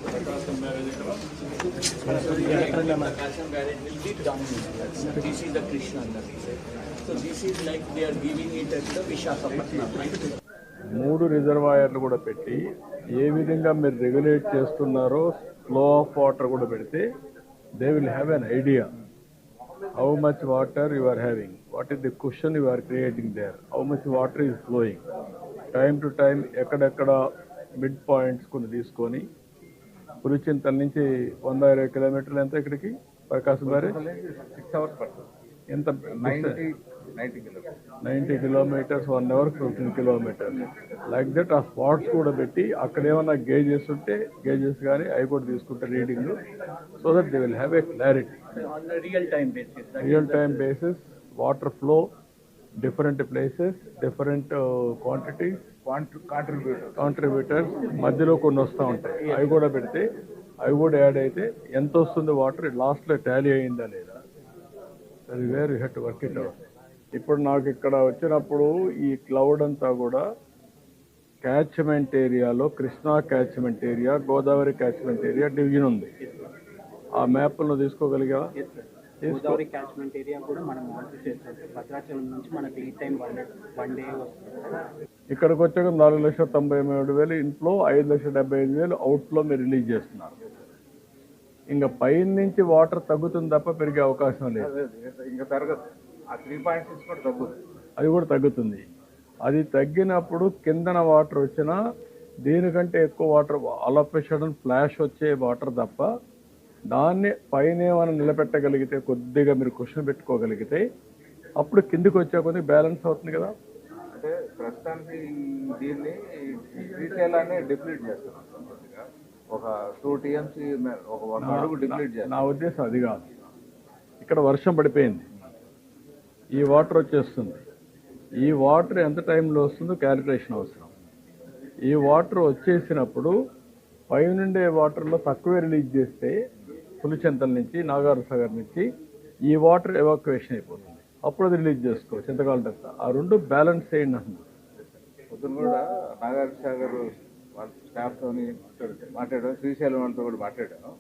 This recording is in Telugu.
Prakasam barrage will be down. This is the Krishna Nadi. So this is like they are giving it at the Visakhapatnam, right? 3 రిజర్వాయర్లు కూడా పెట్టి ఏ విధంగా మీరు రెగ్యులేట్ చేస్తున్నారో ఫ్లో ఆఫ్ వాటర్ కూడా పెడితే they will have an idea how much water you are having, what is the question you are creating there, how much water is flowing, time to time ఎక్కడెక్కడ మిడ్ పాయింట్స్ కొన్ని తీసుకొని పులిచింతల నుంచి 120 కిలోమీటర్లు ఎంత ఇక్కడికి ప్రకాశం బ్యారేజ్ 6 hours పడుతుంది. ఎంత 90 kilometers 1 hour 15 kilometers like that. ఆ స్పాట్స్ కూడా పెట్టి అక్కడ ఏమన్నా గేజెస్ ఉంటే గేజెస్ కానీ అవి కూడా తీసుకుంటే reading, so that they will have a clarity On the real time basis. Real time basis. Water flow different places, different quantities, contributors మధ్యలో కొన్ని వస్తూ ఉంటాయి, అవి కూడా పెడితే అవి కూడా యాడ్ అయితే ఎంత వస్తుంది వాటర్ లాస్ట్లో టాలీ అయిందా లేదా, అది where you have to work it out. ఇప్పుడు నాకు ఇక్కడ వచ్చినప్పుడు ఈ క్లౌడ్ అంతా కూడా క్యాచ్మెంట్ ఏరియాలో Krishna catchment area, Godavari catchment area division ఉంది. ఆ మ్యాప్లను తీసుకోగలిగా? గోదావరి క్యాచ్మెంట్ ఏరియా కూడా మనం మానిటర్ చేస్తాం. భద్రాచలం నుంచి మనకి ఈ టైం వన్ డే వస్తుంది. ఇక్కడికి వచ్చాక 4,97,000 ఇన్ఫ్లో, 5,75,000 అవుట్ఫ్లో మీరు రిలీజ్ చేస్తున్నారు. ఇంకా పైన నుంచి వాటర్ తగ్గుతుంది తప్ప పెరిగే అవకాశం లేదు. ఇంకా పెరగదు. ఆ 3.6 కూడా తగ్గుతుంది. అది కూడా తగ్గుతుంది. అది తగ్గినప్పుడు కిందన వాటర్ వచ్చినా దీనికంటే ఎక్కువ water all of a sudden flash వచ్చే వాటర్ తప్ప దాన్ని పైన ఏమైనా నిలబెట్టగలిగితే, కొద్దిగా మీరు క్వశ్చన్ పెట్టుకోగలిగితే అప్పుడు కిందికి వచ్చే కొద్దిగా బ్యాలెన్స్ అవుతుంది కదా. అంటే ప్రస్తుతానికి దీన్ని శ్రీశైలాన్ని డిప్లీట్ చేస్తున్నాం. ఒక 2 TMC ఒక అడుగు డిప్లీట్ చేస్తాం. నా ఉద్దేశం అది కాదు. ఇక్కడ వర్షం పడిపోయింది, ఈ వాటర్ వచ్చేస్తుంది. ఈ వాటర్ ఎంత టైంలో వస్తుందో క్యాలిక్యులేషన్ అవసరం. ఈ వాటర్ వచ్చేసినప్పుడు పైనుండే వాటర్లో తక్కువే రిలీజ్ చేస్తే పులిచెంతల నుంచి, నాగార్జునసాగర్ నుంచి ఈ వాటర్ ఎవాక్యువేషన్ అయిపోతుంది. అప్పుడు అది రిలీజ్ చేసుకోవచ్చు ఎంతకాలం తర్వాత. ఆ రెండు బ్యాలెన్స్ చేయండి అంటున్నాను. పొద్దున కూడా నాగార్జునసాగర్ వాళ్ళ స్టాఫ్తో మాట్లాడాం, శ్రీశైలం వాళ్ళతో కూడా మాట్లాడాను.